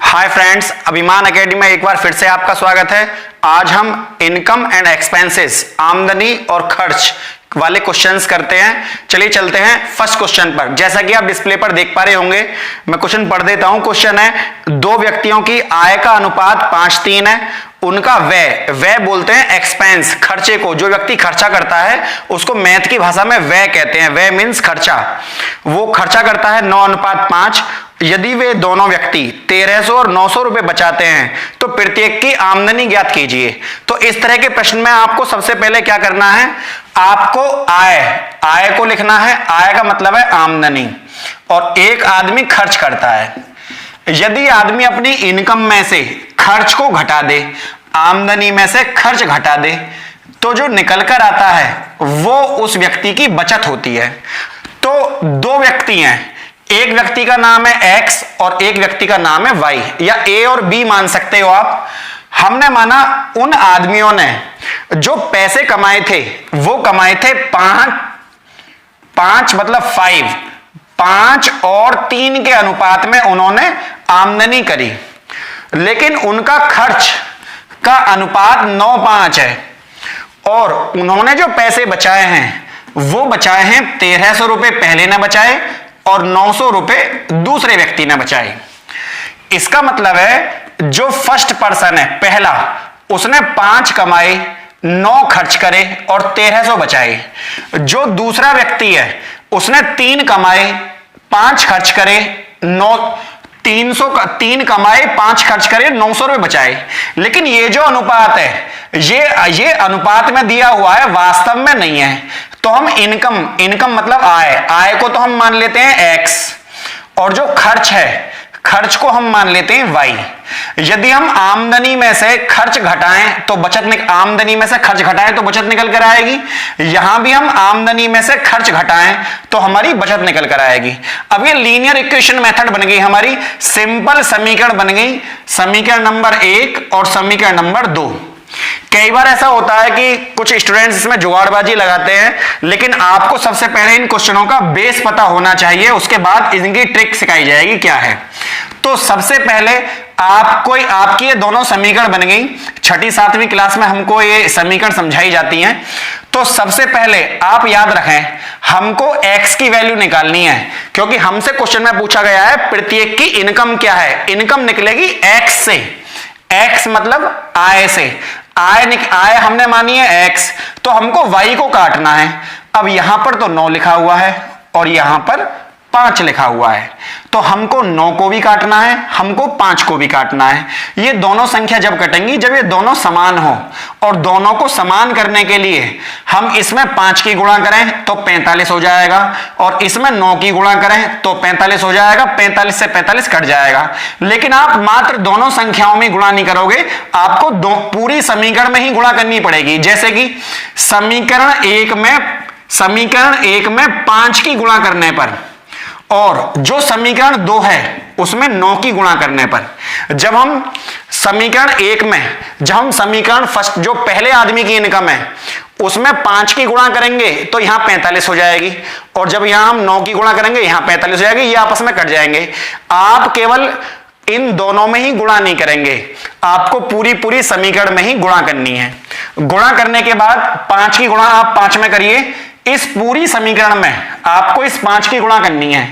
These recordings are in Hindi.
हाय फ्रेंड्स, अभिमान एकेडमी में एक बार फिर से आपका स्वागत है। आज हम इनकम एंड एक्सपेंसेस, आमदनी और खर्च वाले क्वेश्चंस करते हैं। चलिए चलते हैं फर्स्ट क्वेश्चन पर। जैसा कि आप डिस्प्ले पर देख पा रहे होंगे, मैं क्वेश्चन पढ़ देता हूं। क्वेश्चन है, दो व्यक्तियों की आय का अनुपात 5:3 है। उनका व्यय बोलते हैं एक्सपेंस, खर्चे को। जो व्यक्ति खर्चा करता है उसको मैथ की भाषा में व्यय कहते हैं। व्यय मीन्स खर्चा। वो खर्चा करता है 9:5। यदि वे दोनों व्यक्ति 1300 और 900 रुपए बचाते हैं तो प्रत्येक की आमदनी ज्ञात कीजिए। तो इस तरह के प्रश्न में आपको सबसे पहले क्या करना है, आपको आय को लिखना है। आय का मतलब है आमदनी। और एक आदमी खर्च करता है। यदि आदमी अपनी इनकम में से खर्च को घटा दे, आमदनी में से खर्च घटा दे, तो जो निकल कर आता है वो उस व्यक्ति की बचत होती है। तो दो व्यक्ति हैं, एक व्यक्ति का नाम है एक्स और एक व्यक्ति का नाम है वाई, या ए और बी मान सकते हो आप। हमने माना उन आदमियों ने जो पैसे कमाए थे वो कमाए थे पांच मतलब 5 और 3 के अनुपात में उन्होंने आमदनी करी, लेकिन उनका खर्च का अनुपात 9:5 है। और उन्होंने जो पैसे बचाए हैं वो बचाए हैं 1300 रुपए पहले ने बचाए और 900 रुपए दूसरे व्यक्ति ने बचाए। इसका मतलब है जो फर्स्ट पर्सन है, पहला, उसने 5 कमाए, 9 खर्च करे और 1300 बचाए। जो दूसरा व्यक्ति है उसने 3 कमाए, 5 खर्च करे, 3 कमाए, 5 खर्च करे, 900 रुपए बचाए। लेकिन ये जो अनुपात है ये अनुपात में दिया हुआ है, वास्तव में नहीं है। तो हम इनकम मतलब आय को तो हम मान लेते हैं एक्स, और जो खर्च है खर्च को हम मान लेते हैं वाई। यदि हम आमदनी में से खर्च घटाएं तो आमदनी में से खर्च घटाएं तो बचत निकल कर आएगी। यहां भी हम आमदनी में से खर्च घटाएं तो हमारी बचत निकल कर आएगी। अब ये लीनियर इक्वेशन मेथड बन गई, हमारी सिंपल समीकरण बन गई। समीकरण नंबर 1 और समीकरण नंबर 2। कई बार ऐसा होता है कि कुछ स्टूडेंट्स इसमें जुगाड़बाजी लगाते हैं, लेकिन आपको सबसे पहले इन क्वेश्चनों का बेस पता होना चाहिए, उसके बाद इनकी ट्रिक सिखाई जाएगी क्या है। तो सबसे पहले आपकी ये दोनों समीकरण बन गई। 6ठी 7वीं क्लास में हमको ये समीकरण समझाई जाती हैं। तो सबसे पहले आप याद रखें, हमको x की वैल्यू निकालनी है, क्योंकि हमसे क्वेश्चन में पूछा गया है प्रत्येक की इनकम क्या है। इनकम निकलेगी x से। x मतलब आय से। आय हमने मानी है x, तो हमको y को काटना है। अब यहां पर तो 9 लिखा हुआ है और यहां पर 5 लिखा हुआ है, तो हमको 9 को भी काटना है, हमको 5 को भी काटना है। ये दोनों संख्या जब कटेंगी जब ये दोनों समान हो, और दोनों को समान करने के लिए हम इसमें 5 की गुणा करें तो 45 हो जाएगा, और इसमें 9 की गुणा करें तो 45 हो जाएगा। 45 से 45 कट जाएगा। लेकिन आप मात्र दोनों संख्याओं में गुणा नहीं करोगे, आपको पूरी समीकरण में ही गुणा करनी पड़ेगी। जैसे कि समीकरण 1 में 5 की गुणा करने पर, और जो समीकरण 2 है उसमें 9 की गुणा करने पर, जब हम समीकरण फर्स्ट जो पहले आदमी की इनकम है उसमें 5 की गुणा करेंगे तो यहां 45 हो जाएगी, और जब यहां हम 9 की गुणा करेंगे यहां 45 हो जाएगी। ये आपस में कट जाएंगे। आप केवल इन दोनों में ही गुणा नहीं करेंगे, आपको पूरी समीकरण में ही गुणा करनी है। गुणा करने के बाद 5 की गुणा आप 5 में करिए। इस पूरी समीकरण में आपको इस 5 की गुणा करनी है।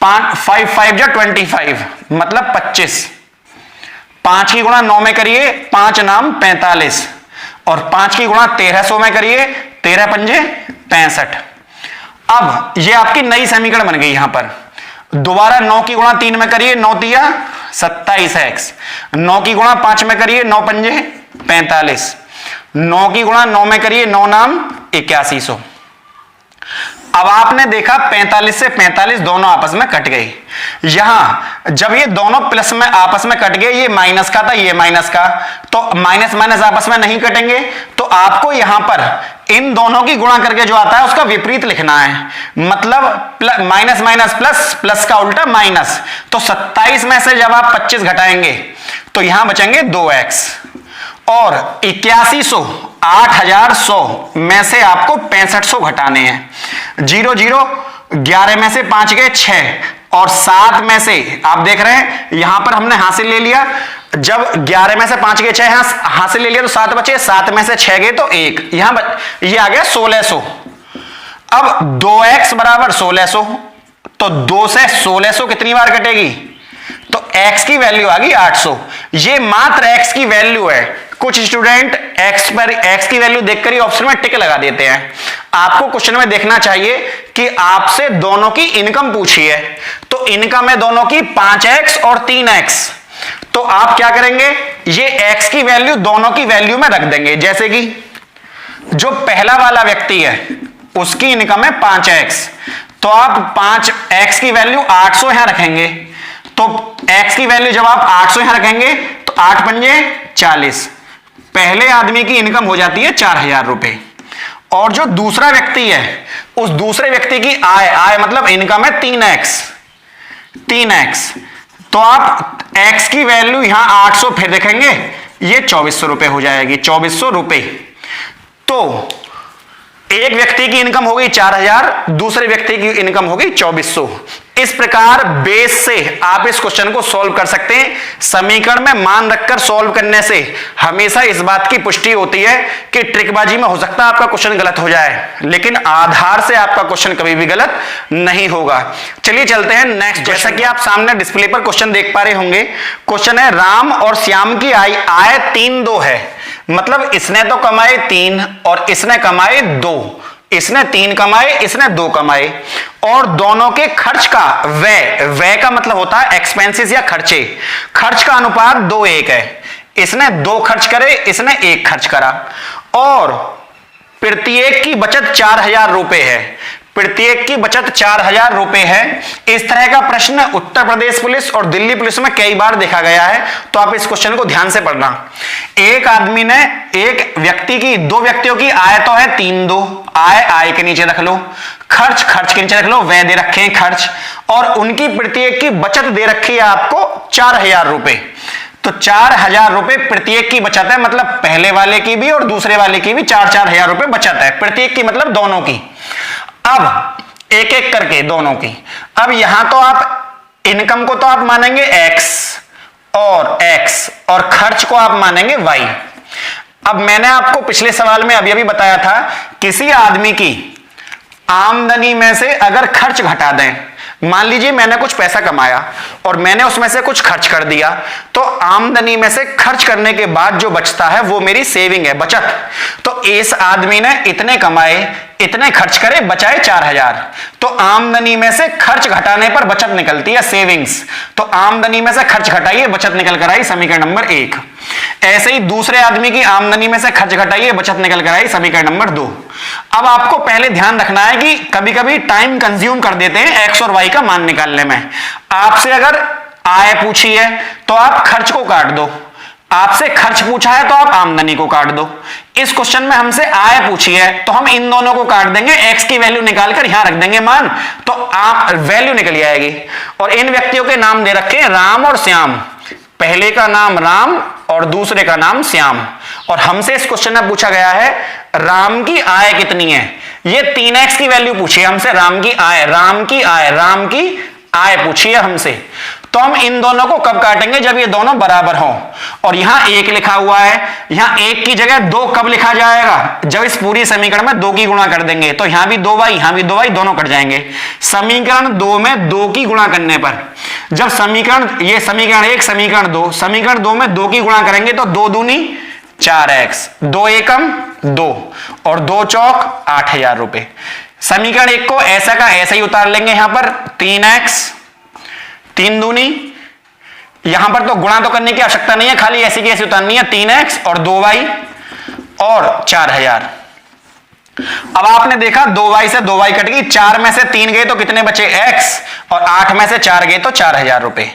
5 5 जा 25 मतलब 25। 5 की गुणा 9 में करिए, 5 नाम 45, और 5 की गुणा 1300 में करिए, 13 पंजे 65। अब ये आपकी नई समीकरण बन गई। यहां पर दोबारा 9 की गुणा 3 में करिए, 9 तिया 27x। 9 की गुणा 5 में करिए, 9 पंजे 45। 9 की गुणा 9 में करिए, 9 नाम 8100। अब आपने देखा 45 से 45 दोनों आपस में कट गए। यहां जब ये दोनों प्लस में आपस में कट गए, ये माइनस का था ये माइनस का, तो माइनस माइनस आपस में नहीं कटेंगे, तो आपको यहां पर इन दोनों की गुणा करके जो आता है उसका विपरीत लिखना है। मतलब माइनस माइनस प्लस, प्लस का उल्टा माइनस। तो 27 में से जब आप 25 घटाएंगे तो यहां बचेंगे 2x, और 8100 8100 में से आपको 6500 घटाने हैं। 0 0 11 में से 5 गए 6, और 7 में से आप देख रहे हैं यहां पर हमने हासिल ले लिया, जब 11 में से 5 गए 6 हासिल ले लिया तो 7 बचे, 7 में से 6 गए तो 1, ये आ गया 1600। अब 2x बराबर 1600, तो 2 से 1600 कितनी बार कटेगी, तो x की वैल्यू आ गई 800। ये मात्र x की वैल्यू है। कुछ स्टूडेंट x की वैल्यू देखकर ही ऑप्शन में टिक लगा देते हैं। आपको क्वेश्चन में देखना चाहिए कि आपसे दोनों की इनकम पूछी है, तो इनकम है दोनों की 5x और 3x। तो आप क्या करेंगे, ये x की वैल्यू दोनों की वैल्यू में रख देंगे। जैसे कि जो पहला वाला व्यक्ति है उसकी इनकम है 5x, तो आप 5x की वैल्यू 800 यहां रखेंगे। तो x की वैल्यू जब आप 800 यहां रखेंगे तो 8 पंजे 40, पहले आदमी की इनकम हो जाती है 4000 रुपए। और जो दूसरा व्यक्ति है उस दूसरे व्यक्ति की आय मतलब इनकम है 3x। तो आप x की वैल्यू यहां 800 फिर रखेंगे, ये 2400 रुपए हो जाएगी, 2400 रुपए। तो एक व्यक्ति की इनकम हो गई 4000, दूसरे व्यक्ति की इनकम हो गई 2400। इस प्रकार बेस से आप इस क्वेश्चन को सॉल्व कर सकते हैं। समीकरण में मान रखकर सॉल्व करने से हमेशा इस बात की पुष्टि होती है कि ट्रिकबाजी में हो सकता है आपका क्वेश्चन गलत हो जाए, लेकिन आधार से आपका क्वेश्चन कभी भी गलत नहीं होगा। चलिए चलते हैं नेक्स्ट। जैसा कि आप सामने डिस्प्ले पर क्वेश्चन देख पा रहे होंगे, क्वेश्चन है राम और श्याम की आय 3-2 है। मतलब इसने तो कमाए 3 और इसने कमाए 2, इसने 3 कमाए इसने 2 कमाए, और दोनों के खर्च का व्यय का मतलब होता है एक्सपेंसेस या खर्चे, खर्च का अनुपात 2:1 है। इसने 2 खर्च करे इसने 1 खर्च करा, और प्रत्येक की बचत 4000 रुपए है, प्रत्येक की बचत 4000 रुपए है। इस तरह का प्रश्न उत्तर प्रदेश पुलिस और दिल्ली पुलिस में कई बार देखा गया है, तो आप इस क्वेश्चन को ध्यान से पढ़ना। एक आदमी ने एक व्यक्ति की, 2 व्यक्तियों की आय तो है 3-2, आय के नीचे रख लो, खर्च के नीचे रख लो, व्यय दे रखे हैं खर्च, और उनकी प्रत्येक की बचत दे रखी है आपको 4000 रुपए। तो 4000 रुपए प्रत्येक की बचत है, मतलब पहले वाले की भी और दूसरे वाले की भी 4-4 हजार रुपए बचत है, प्रत्येक की मतलब दोनों की। अब एक एक करके दोनों की, अब यहां तो आप इनकम को तो आप मानेंगे x और खर्च को आप मानेंगे y। अब मैंने आपको पिछले सवाल में अभी बताया था, किसी आदमी की आमदनी में से अगर खर्च घटा दें, मान लीजिए मैंने कुछ पैसा कमाया और मैंने उसमें से कुछ खर्च कर दिया, तो आमदनी में से खर्च करने के बाद जो बचता है वो मेरी सेविंग है, बचत। तो इस आदमी ने इतने कमाए इतने खर्च करे, बचाए 4000, तो आमदनी में से खर्च घटाने पर बचत निकलती है सेविंग्स। तो आमदनी में से खर्च घटाइए बचत निकल कर आई, समीकरण नंबर 1। ऐसे ही दूसरे आदमी की आमदनी में से खर्च घटाइए बचत निकल कर आई, समीकरण नंबर 2। अब आपको पहले ध्यान रखना है कि कभी कभी टाइम कंज्यूम कर देते हैं एक्स और वाई का मान निकालने में। आपसे अगर आय पूछी है तो आप खर्च को काट दो, आपसे खर्च पूछा है तो आप आमदनी को काट दो। इस क्वेश्चन में हमसे आय पूछी है तो हम इन दोनों को काट देंगे, एक्स की वैल्यू निकालकर यहां रख देंगे मान, तो आप वैल्यू निकल आएगी। और इन व्यक्तियों के नाम दे रखे हैं राम और श्याम, पहले का नाम राम और दूसरे का नाम श्याम। और हमसे इस क्वेश्चन में पूछा गया है राम की आय कितनी है, ये 3x की वैल्यू पूछी है हमसे, राम की आय पूछी है हमसे। तो हम इन दोनों को कब काटेंगे, जब ये दोनों बराबर हों। और यहां 1 लिखा हुआ है, यहां 1 की जगह 2 कब लिखा जाएगा, जब इस पूरी समीकरण में 2 की गुणा कर देंगे, तो यहां भी 2y यहां भी 2y, दोनों कट जाएंगे। समीकरण 2 में 2 की गुणा करने पर, जब ये समीकरण 1 समीकरण 2, समीकरण 2 में 2 की गुणा करेंगे तो 2 दूनी 4x, 2 एकम 2 और 2 चौक 8000 रुपए। समीकरण 1 को ऐसा का ऐसा ही उतार लेंगे, यहां पर 3x 3 दूनी, यहां पर तो गुणा तो करने की आवश्यकता नहीं है, खाली ऐसी की ऐसी उतारनी है, 3x और 2y और 4000। अब आपने देखा 2y से 2y कट गई, 4 में से 3 गए तो कितने बचे x, और 8 में से 4 गए तो 4000 रुपए।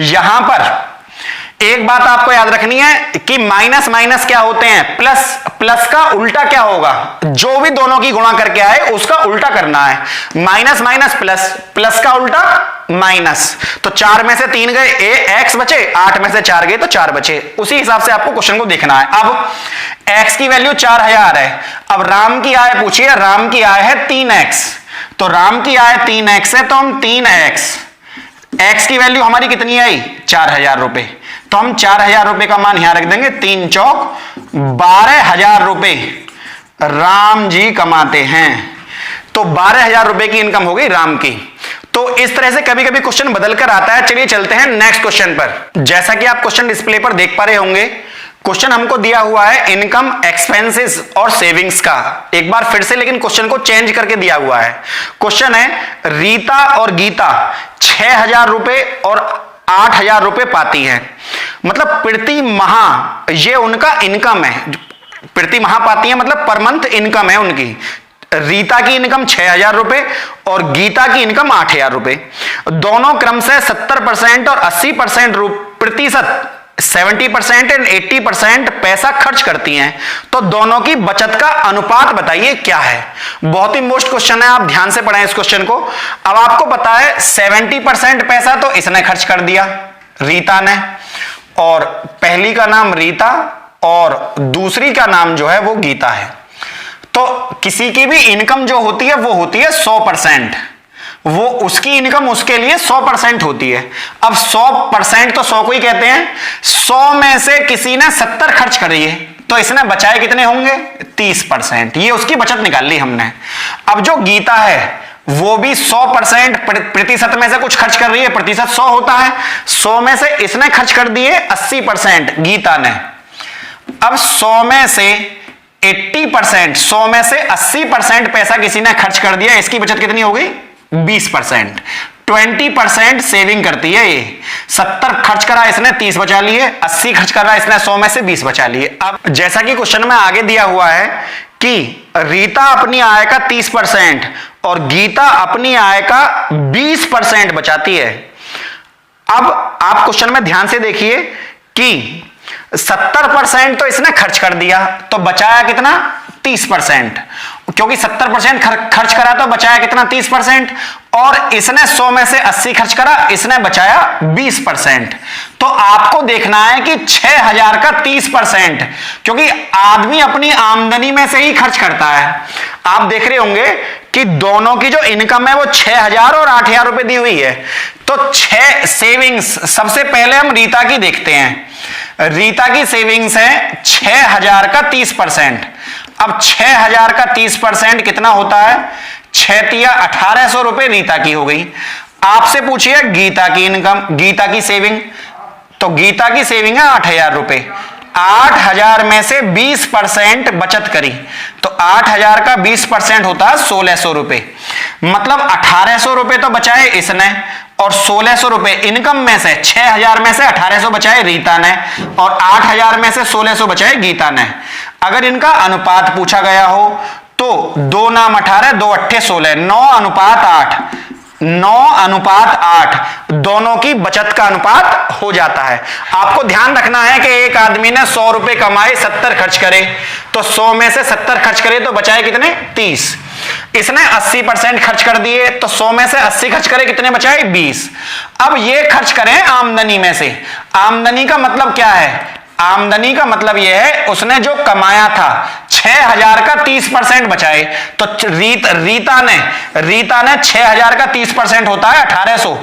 यहां पर एक बात आपको याद रखनी है कि माइनस माइनस क्या होते हैं, प्लस, प्लस का उल्टा क्या होगा, जो भी दोनों की गुणा करके आए उसका उल्टा करना है। माइनस माइनस प्लस, प्लस का उल्टा माइनस। तो 4 में से 3 गए x बचे, 8 में से 4 गए तो 4 बचे। उसी हिसाब से आपको क्वेश्चन को देखना है। अब x की वैल्यू 4000 है, अब राम की आय पूछी है, राम की आय है 3x, तो राम की आय 3x है, तो हम 3x एक्स की वैल्यू हमारी कितनी आई 4000 रुपए, तो हम 4000 रुपए का मान यहां रख देंगे, 3 चौक 12,000 रुपए राम जी कमाते हैं। तो 12,000 रुपए की इनकम हो गई राम की। तो इस तरह से कभी कभी क्वेश्चन बदल कर आता है। चलिए चलते हैं नेक्स्ट क्वेश्चन पर। जैसा कि आप क्वेश्चन डिस्प्ले पर देख पा रहे होंगे, क्वेश्चन हमको दिया हुआ है इनकम, एक्सपेंसेस और सेविंग्स का। एक बार फिर से लेकिन क्वेश्चन को चेंज करके दिया हुआ है। क्वेश्चन है रीता और गीता 6,000 रुपए और 8,000 रुपए पाती है, मतलब प्रति माह ये उनका इनकम है, प्रति माह पाती है मतलब पर मंथ इनकम है उनकी। रीता की इनकम 6,000 रुपए और गीता की इनकम 8,000 रुपए। दोनों क्रम से 70% और 80% प्रतिशत 70% एंड 80% पैसा खर्च करती हैं। तो दोनों की बचत का अनुपात बताइए क्या है। बहुत ही मोस्ट क्वेश्चन है, आप ध्यान से पढ़ें इस क्वेश्चन को। अब आपको पता है 70% पैसा तो इसने खर्च कर दिया रीता ने, और पहली का नाम रीता और दूसरी का नाम जो है वो गीता है। तो किसी की भी इनकम जो होती है वो होती है 100%, वो उसकी इनकम उसके लिए 100% होती है। अब 100% तो 100 को ही कहते हैं। 100 में से किसी ने 70 खर्च करी है, तो इसने बचाए कितने होंगे 30%। ये उसकी बचत निकाल ली हमने। अब जो गीता है वो भी 100% प्रतिशत में से कुछ खर्च कर रही है, प्रतिशत 100 होता है। 100 में से इसने खर्च कर दिए 80% गीता ने। अब 100 में से 80%, 100 में से 80% पैसा किसी ने खर्च कर दिया, इसकी बचत कितनी हो गई 20%। 20% सेविंग करती है ये। 70 खर्च करा इसने 30 बचा लिए, 80 खर्च करा इसने 100 में से 20 बचा लिए। अब जैसा कि क्वेश्चन में आगे दिया हुआ है कि रीता अपनी आय का 30% और गीता अपनी आय का 20% बचाती है। अब आप क्वेश्चन में ध्यान से देखिए कि 70% तो इसने खर्च कर दिया, तो बचाया कितना 30%, क्योंकि 70% खर्च करा तो बचाया कितना 30%, और इसने 100 में से 80 खर्च करा, इसने बचाया 20%। तो आपको देखना है कि 6,000 का 30%, क्योंकि आदमी अपनी आमदनी में से ही खर्च करता है। आप देख रहे होंगे कि दोनों की जो इनकम है वो 6,000 और 8,000 रुपए दी हुई है। तो 6 सेविंग्स, सबसे पहले हम रीता की देखते हैं। रीता की सेविंग्स है 6,000 का 30%। अब 6,000 का 30% कितना होता है, 6 तिया 1,800 रुपए रीता की हो गई। आपसे पूछिए गीता की इनकम, गीता की सेविंग, तो गीता की सेविंग है 8,000 रुपए। 8,000 में से 20% बचत करी, तो 8,000 का 20% होता है 1,600 रुपए। मतलब 1,800 रुपए तो बचाए इसने, और 1,600 रुपए इनकम में से 6,000 में से 1,800 बचाए रीता ने, और 8,000 में से 1,600 बचाए गीता ने। अगर इनका अनुपात पूछा गया हो तो 2 नाम 18, 2 अट्ठे 16, 9:8, 9:8 दोनों की बचत का अनुपात हो जाता है। आपको ध्यान रखना है कि एक आदमी ने 100 रुपए कमाए, 70 खर्च करे, तो 100 में से 70 खर्च करे तो बचाए कितने 30। इसने 80% खर्च कर दिए, तो 100 में से 80 खर्च करे कितने बचाए 20। अब ये खर्च करें आमदनी में से। आमदनी का मतलब क्या है, आमदनी का मतलब यह है उसने जो कमाया था 6,000 का 30% बचाए, तो रीता ने 6,000 का 30% होता है 1,800,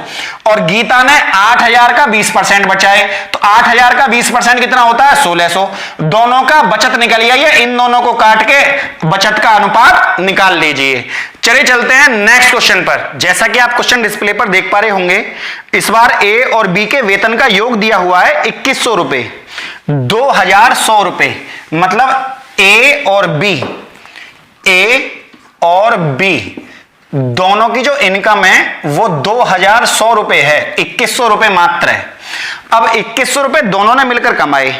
और गीता ने 8,000 का 20% बचाए, तो 8,000 का 20% कितना होता है 1,600। दोनों का बचत निकल आई है, इन दोनों को काट के बचत का अनुपात निकाल लीजिए। चलिए चलते हैं नेक्स्ट क्वेश्चन पर। जैसा कि आप क्वेश्चन डिस्प्ले पर देख पा रहे होंगे, इस बार ए और बी के वेतन का योग दिया हुआ है 2,100 रुपए, 2,100 रुपए, मतलब ए और बी दोनों की जो इनकम है वो 2,100 रुपए है, 2,100 रुपए मात्र है। अब 2,100 रुपए दोनों ने मिलकर कमाए,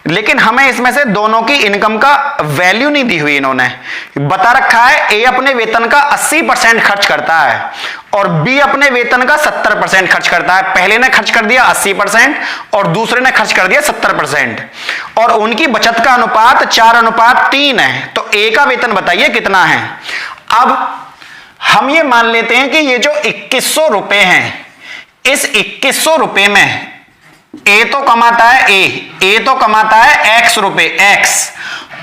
लेकिन हमें इसमें से दोनों की इनकम का वैल्यू नहीं दी हुई। इन्होंने बता रखा है ए अपने वेतन का 80% खर्च करता है और बी अपने वेतन का 70% खर्च करता है। पहले ने खर्च कर दिया 80% और दूसरे ने खर्च कर दिया 70%, और उनकी बचत का अनुपात 4:3 है। तो ए का वेतन बताइए कितना है। अब हम ये मान लेते हैं कि ये जो 2,100 रुपए हैं, इस 2,100 रुपए में ए तो कमाता है ए तो कमाता है x रुपए x,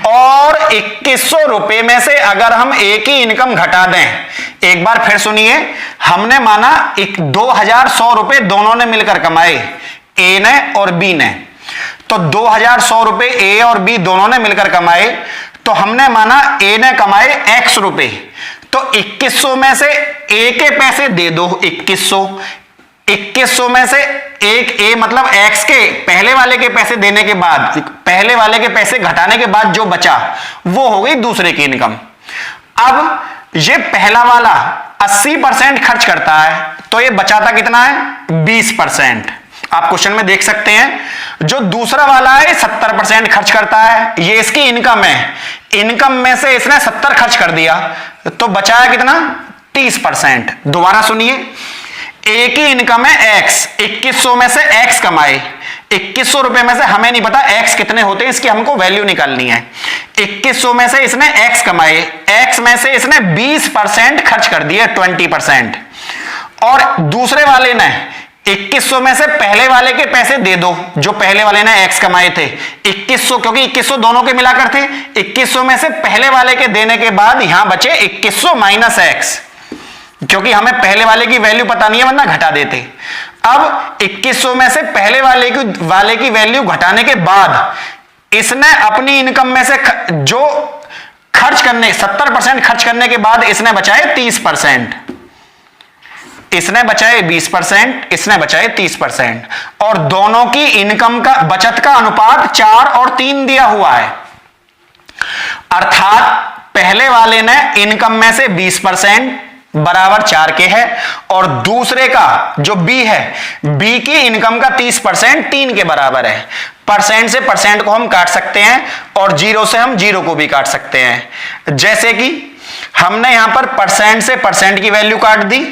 और 2100 रुपए में से अगर हम एक ही इनकम घटा दें, एक बार फिर सुनिए, हमने माना 2100 रुपए दोनों ने मिलकर कमाए, ए ने और बी ने। तो 2100 रुपए ए और बी दोनों ने मिलकर कमाए, तो हमने माना ए ने कमाए x रुपए, तो 2100 में से ए के पैसे दे दो 2100 में से एक ए मतलब x के पहले वाले के पैसे देने के बाद, पहले वाले के पैसे घटाने के बाद जो बचा वो हो गई दूसरे की इनकम। अब ये पहला वाला 80% खर्च करता है, तो ये बचाता कितना है 20%। आप क्वेश्चन में देख सकते हैं जो दूसरा वाला है 70% खर्च करता है, ये इसकी इनकम है, इनकम में से इसने 70 खर्च कर दिया, तो बचाया कितना 30%। दोबारा सुनिए, एक ही इनकम है x, 2100 में से x कमाए, 2100 रुपए में से हमें नहीं पता x कितने होते हैं, इसकी हमको वैल्यू निकालनी है। 2100 में से इसने x कमाए, x में से इसने 20% खर्च कर दिए 20%। और दूसरे वाले ने 2100 में से पहले वाले के पैसे दे दो, जो पहले वाले ने x कमाए थे 2100, क्योंकि 2100 दोनों के मिलाकर थे, 2100 में से पहले वाले के देने के बाद यहां बचे 2100 माइनस x, क्योंकि हमें पहले वाले की वैल्यू पता नहीं है वरना घटा देते। अब 2100 में से पहले वाले की वैल्यू घटाने के बाद इसने अपनी इनकम में से जो खर्च करने 70% खर्च करने के बाद इसने बचाए 30%, इसने बचाए 20%, इसने बचाए 30%, और दोनों की इनकम का बचत का अनुपात 4 और 3 दिया हुआ है। अर्थात पहले वाले ने इनकम में से 20% बराबर 4 के है, और दूसरे का जो बी है, बी की इनकम का 30% 3 के बराबर है। परसेंट से परसेंट को हम काट सकते हैं और जीरो से हम जीरो को भी काट सकते हैं। जैसे कि हमने यहां पर परसेंट से परसेंट की वैल्यू काट दी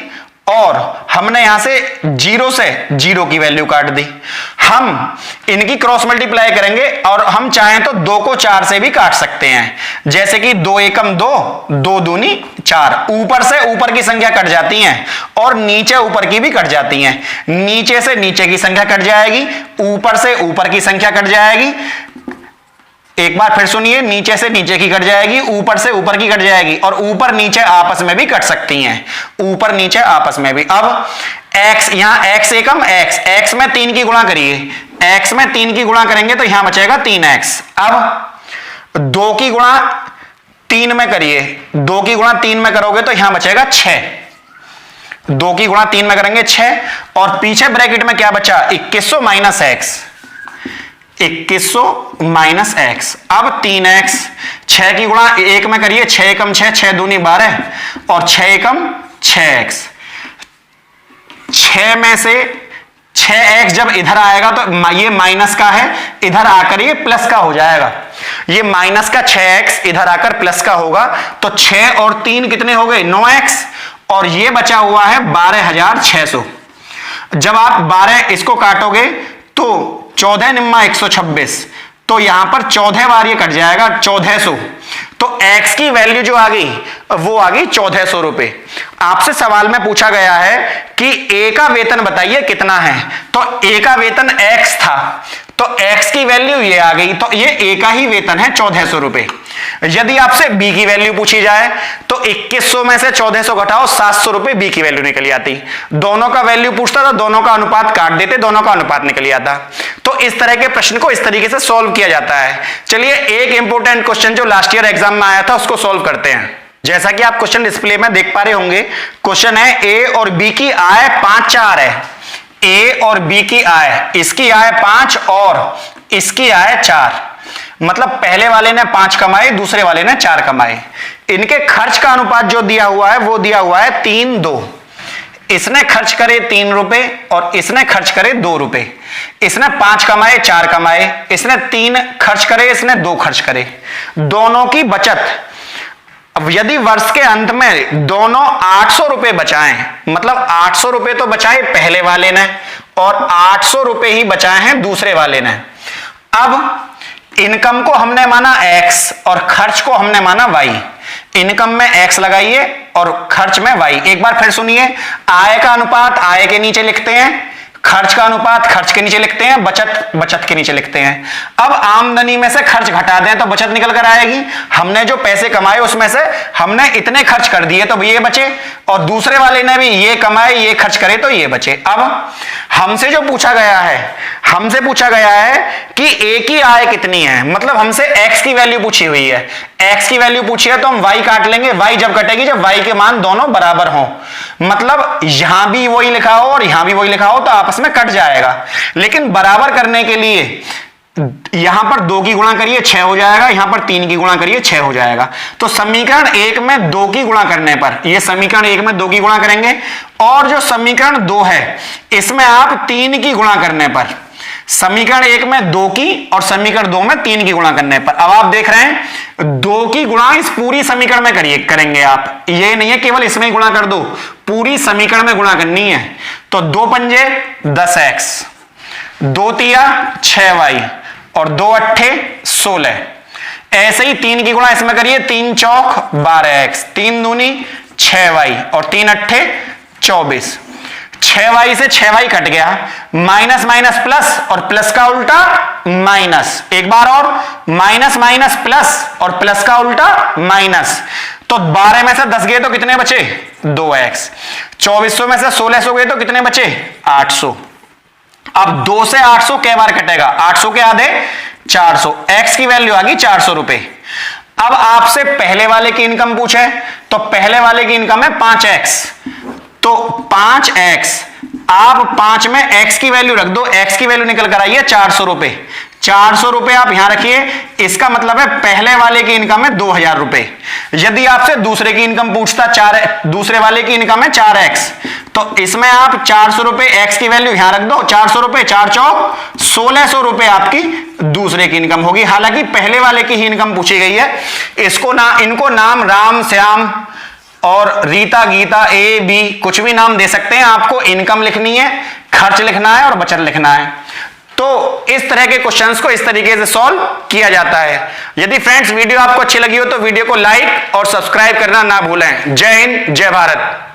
और हमने यहां से जीरो से जीरो की वैल्यू काट दी। हम इनकी क्रॉस मल्टीप्लाई करेंगे और हम चाहें तो 2 को 4 से भी काट सकते हैं, जैसे कि 2 एकम 2, 2 दूनी 4। ऊपर से ऊपर की संख्या कट जाती हैं और नीचे ऊपर की भी कट जाती हैं। नीचे से नीचे की संख्या कट जाएगी, ऊपर से ऊपर की संख्या कट जाएगी। एक बार फिर सुनिए, नीचे से नीचे की कट जाएगी, ऊपर से ऊपर की कट जाएगी, और ऊपर नीचे आपस में भी कट सकती हैं, ऊपर नीचे आपस में भी। अब x, यहां x एकम x में 3 की गुणा करिए, x में 3 की गुणा करेंगे तो यहां बचेगा 3x। अब 2 की गुणा 3 में करिए, 2 की गुणा 3 में करोगे तो यहां बचेगा 6। 2 की गुणा 3 में करेंगे 6, और पीछे ब्रैकेट में क्या बचा 2100 माइनस x, 2100 माइनस x। अब 3x, 6 की गुणा 1 में करिए, 6 एकम 6, 6 दूनी 12, और 6 एकम 6x। 6 में से 6x जब इधर आएगा तो ये माइनस का है, इधर आकर ये प्लस का हो जाएगा। ये माइनस का 6x इधर आकर प्लस का होगा, तो 6 और 3 कितने हो गए 9x, और ये बचा हुआ है 12600। जब आप 12 इसको काटोगे तो 14 निम्मा 126, तो यहां पर 14 बार ये कट जाएगा 1400। तो x की वैल्यू जो आ गई वो आ गई 1400 रुपए। आपसे सवाल में पूछा गया है कि a का वेतन बताइए कितना है, तो a का वेतन x था, तो x की वैल्यू ये आ गई, तो ये a का ही वेतन है 1400 रुपए। यदि आपसे b की वैल्यू पूछी जाए तो 2100 में से 1400 घटाओ 700 रुपए b की वैल्यू निकल आती। दोनों का वैल्यू पूछता था, दोनों का अनुपात काट देते, दोनों का अनुपात निकल आता। तो इस तरह के प्रश्न को इस तरीके से सॉल्व किया जाता है। चलिए एक इंपॉर्टेंट क्वेश्चन जो लास्ट ईयर एग्जाम में आया था उसको सॉल्व करते हैं। जैसा कि आप क्वेश्चन डिस्प्ले में देख पा रहे होंगे, क्वेश्चन है a और b की आय 5-4 है। a और b की आय, इसकी आय 5 और इसकी आय 4, मतलब पहले वाले ने 5 कमाए, दूसरे वाले ने 4 कमाए। इनके खर्च का अनुपात जो दिया हुआ है वो दिया हुआ है 3-2। इसने खर्च करे 3 रुपए और इसने खर्च करे 2 रुपए। इसने 5 कमाए 4 कमाए, इसने 3 खर्च करे, इसने 2 खर्च करे। दोनों की बचत, अब यदि वर्ष के अंत में दोनों 800 रुपए बचाएं, मतलब 800 रुपए तो बचाए पहले वाले ने और 800 रुपए ही बचाए हैं दूसरे वाले ने। अब इनकम को हमने माना x और खर्च को हमने माना y। इनकम में x लगाइए और खर्च में y। एक बार फिर सुनिए, आय का अनुपात आय के नीचे लिखते हैं, खर्च का अनुपात खर्च के नीचे लिखते हैं, बचत बचत के नीचे लिखते हैं। अब आमदनी में से खर्च घटा दें तो बचत निकल कर आएगी। हमने जो पैसे कमाए उसमें से हमने इतने खर्च कर दिए तो ये बचे, और दूसरे वाले ने भी ये कमाए ये खर्च करे तो ये बचे। अब हमसे जो पूछा गया है, हमसे पूछा गया है कि ए की आय कितनी है, मतलब हमसे एक्स की वैल्यू पूछी हुई है। एक्स की वैल्यू पूछी है तो हम वाई काट लेंगे। वाई जब कटेगी जब वाई के मान दोनों बराबर हो, मतलब यहां भी वही लिखा हो और यहां भी वही लिखा हो तो आपस में कट जाएगा। लेकिन बराबर करने के लिए यहां पर 2 की गुणा करिए 6 हो जाएगा, यहां पर 3 की गुणा करिए 6 हो जाएगा। तो समीकरण 1 में 2 की गुणा करने पर, यह समीकरण 1 में 2 की गुणा करेंगे, और जो समीकरण 2 है इसमें आप 3 की गुणा करने पर, समीकरण 1 में 2 की और समीकरण 2 में 3 की गुणा करने पर, अब आप देख रहे हैं 2 की गुणा इस पूरी समीकरण में करेंगे आप, ये नहीं है केवल इसमें ही गुणा कर दो, पूरी समीकरण में गुणा करनी है। तो 2 पंजे 10x, 2 तिया 6y और 2 अट्ठे 16। ऐसे ही 3 की गुणा इसमें करिए, 3 चौक 12x, 3 दूनी 6y और 3 अट्ठे 24। 6y से 6y कट गया, माइनस माइनस प्लस और प्लस का उल्टा माइनस, एक बार और माइनस माइनस प्लस और प्लस का उल्टा माइनस। तो 12 में से 10 गए तो कितने बचे 2x, 2400 में से 1600 गए तो कितने बचे 800। अब 2 से 800 कै बार कटेगा, 800 के आधे 400, x की वैल्यू आ गई 400 रुपए। अब आपसे पहले वाले की इनकम पूछे तो पहले वाले की इनकम है 5x, तो 5x, आप 5 में x की वैल्यू रख दो, x की वैल्यू निकल कर आई है 400 रुपए। 400 रुपए आप यहां रखिए, इसका मतलब है पहले वाले की इनकम है 2000 रुपए। यदि आपसे दूसरे की इनकम पूछता, दूसरे वाले की इनकम है 4x, तो इसमें आप 400 रुपए x की वैल्यू यहां रख दो, 400 रुपए 4 चौक 1600 रुपए आपकी दूसरे की इनकम होगी। हालांकि पहले वाले की ही इनकम पूछी गई है, इनको नाम राम श्याम और रीता गीता ए बी कुछ भी नाम दे सकते हैं, आपको इनकम लिखनी है, खर्च लिखना है और बचत लिखना है। तो इस तरह के क्वेश्चंस को इस तरीके से सॉल्व किया जाता है। यदि फ्रेंड्स वीडियो आपको अच्छी लगी हो तो वीडियो को लाइक और सब्सक्राइब करना ना भूलें। जय हिंद, जय भारत।